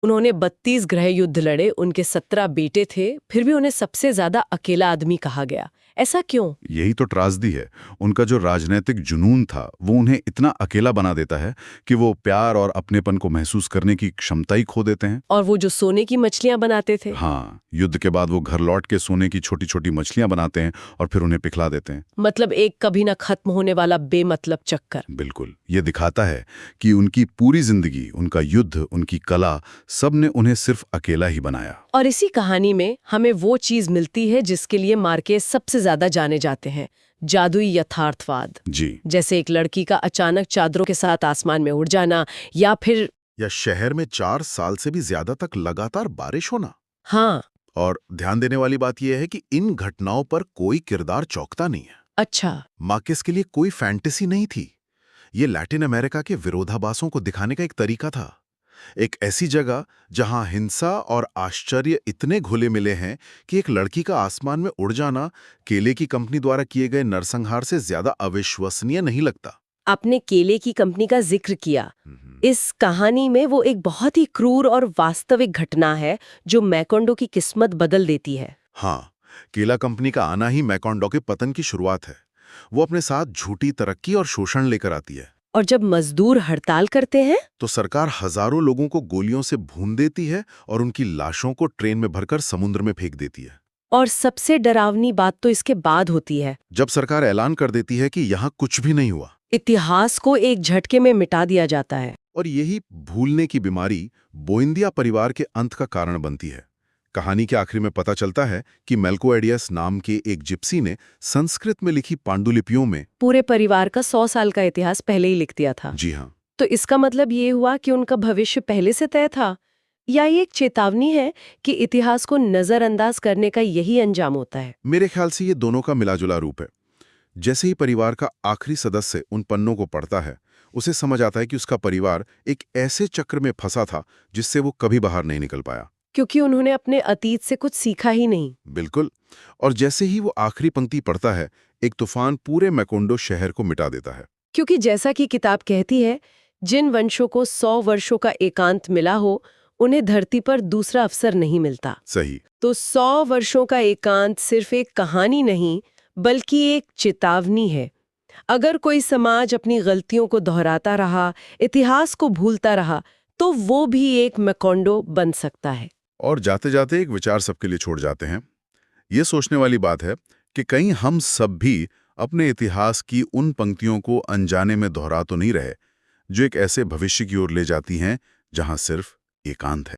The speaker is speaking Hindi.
उन्होंने 32 गृह युद्ध लड़े, उनके 17 बेटे थे, फिर भी उन्हें सबसे ज्यादा अकेला आदमी कहा गया। ऐसा क्यों? यही तो त्रासदी है। उनका जो राजनीतिक जुनून था वो उन्हें इतना अकेला बना देता है कि वो प्यार और अपनेपन को महसूस करने की क्षमता ही खो देते हैं। और वो जो सोने की मछलियां बनाते थे। हाँ, युद्ध के बाद वो घर लौट के सोने की छोटी छोटी मछलियां बनाते हैं और फिर उन्हें पिघला देते हैं। मतलब एक कभी ना खत्म होने वाला बेमतलब चक्कर। बिल्कुल, ये दिखाता है कि उनकी पूरी जिंदगी, उनका युद्ध, उनकी कला, सब ने उन्हें सिर्फ अकेला ही बनाया। और इसी कहानी में हमें वो चीज मिलती है जिसके लिए मार्केस सबसे ज्यादा जाने जाते हैं, जादुई यथार्थवाद। जी। जैसे एक लड़की का अचानक चादरों के साथ आसमान में उड़ जाना, या शहर में 4 साल से भी ज्यादा तक लगातार बारिश होना। हाँ। और ध्यान देने वाली बात यह है कि इन घटनाओं पर कोई किरदार चौंकता नहीं है। अच्छा। मार्केस के लिए कोई फैंटेसी नहीं थी। ये लैटिन अमेरिका के विरोधाभासों को दिखाने का एक तरीका था। एक ऐसी जगह जहां हिंसा और आश्चर्य इतने घुले मिले हैं कि एक लड़की का आसमान में उड़ जाना केले की कंपनी द्वारा किए गए नरसंहार से ज्यादा अविश्वसनीय नहीं लगता। आपने केले की कंपनी का जिक्र किया। इस कहानी में वो एक बहुत ही क्रूर और वास्तविक घटना है जो मैकोंडो की किस्मत बदल देती है। हाँ, केला कंपनी का आना ही मैकोंडो के पतन की शुरुआत है। वो अपने साथ झूठी तरक्की और शोषण लेकर आती है। और जब मजदूर हड़ताल करते हैं तो सरकार हजारों लोगों को गोलियों से भून देती है और उनकी लाशों को ट्रेन में भरकर समुद्र में फेंक देती है। और सबसे डरावनी बात तो इसके बाद होती है, जब सरकार ऐलान कर देती है कि यहाँ कुछ भी नहीं हुआ। इतिहास को एक झटके में मिटा दिया जाता है। और यही भूलने की बीमारी बोइंदिया परिवार के अंत का कारण बनती है। कहानी के आखिर में पता चलता है कि मेल्कोएडियस नाम के एक जिप्सी ने संस्कृत में लिखी पांडुलिपियों में पूरे परिवार का 100 साल का इतिहास पहले ही लिख दिया था। जी हाँ। तो इसका मतलब ये हुआ कि उनका भविष्य पहले से तय था, या ये एक चेतावनी है कि इतिहास को नजरअंदाज करने का यही अंजाम होता है? मेरे ख्याल से ये दोनों का मिलाजुला रूप है। जैसे ही परिवार का आखिरी सदस्य उन पन्नों को पढ़ता है, उसे समझ आता है कि उसका परिवार एक ऐसे चक्र में फंसा था जिससे वो कभी बाहर नहीं निकल पाया, क्योंकि उन्होंने अपने अतीत से कुछ सीखा ही नहीं। बिल्कुल। और जैसे ही वो आखिरी पंक्ति पढ़ता है, एक तूफान पूरे मैकोंडो शहर को मिटा देता है। क्योंकि जैसा कि किताब कहती है, जिन वंशों को 100 वर्षों का एकांत मिला हो, उन्हें धरती पर दूसरा अवसर नहीं मिलता। सही। तो 100 वर्षों का एकांत सिर्फ एक कहानी नहीं, बल्कि एक चेतावनी है। अगर कोई समाज अपनी गलतियों को दोहराता रहा, इतिहास को भूलता रहा, तो वो भी एक मैकोंडो बन सकता है। और जाते जाते एक विचार सबके लिए छोड़ जाते हैं। ये सोचने वाली बात है कि कहीं हम सब भी अपने इतिहास की उन पंक्तियों को अनजाने में दोहरा तो नहीं रहे, जो एक ऐसे भविष्य की ओर ले जाती हैं जहां सिर्फ एकांत है।